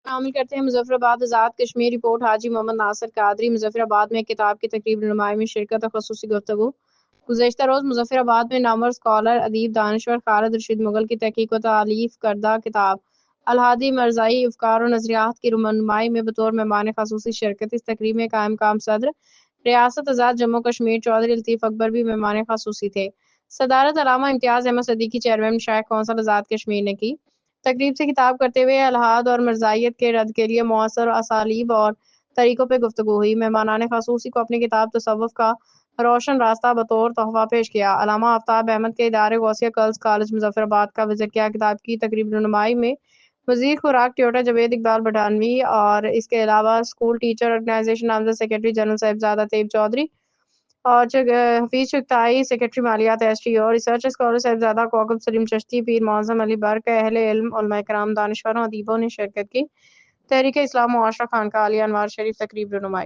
شامل کرتے ہیں مظفرآباد آزاد کشمیر رپورٹ۔ حاجی محمد ناصر قادری مظفرآباد میں کتاب کی تقریب رونمائی میں شرکت اور خصوصی گفتگو۔ گزشتہ روز مظفرآباد میں نامور اسکالر ادیب دانشور خالد رشید مغل کی تحقیق و تالیف کردہ کتاب الہادی مرزائی افکار و نظریات کی رونمائی میں بطور مہمان خصوصی شرکت۔ اس تقریب میں قائم مقام صدر ریاست آزاد جموں کشمیر چودھری لطیف اکبر بھی مہمان خصوصی تھے۔ صدارت علامہ امتیاز احمد صدیقی چیئرمین مشائخ کونسل آزاد کشمیر نے کی۔ تقریب سے خطاب کرتے ہوئے الحاد اور مرزائیت کے رد کے لیے مؤثر اسالیب اور طریقوں پہ گفتگو ہوئی۔ مہمانان خصوصی کو اپنی کتاب تصوف کا روشن راستہ بطور تحفہ پیش کیا۔ علامہ آفتاب احمد کے ادارے غوثیہ گرلز کالج مظفرآباد کا وزٹ کیا۔ کتاب کی تقریب رونمائی میں وزیر خوراک ٹیوٹر جاوید اقبال بٹھانوی اور اس کے علاوہ اسکول ٹیچر آرگنائزیشن نامزد سیکرٹری جنرل صاحبزادہ طیب چودھری اور حفیظ چغتائی سیکرٹری مالیات S T O, research scholar Sahibzada Kokab Saleem Chishti, Pir Moazzam Ali برق، اہل علم، علماء کرام، دانشوروں، ادیبوں نے شرکت کی۔ تحریک اسلام معاشرہ خانقاہ عالیہ انوار شریف تقریب رونمائی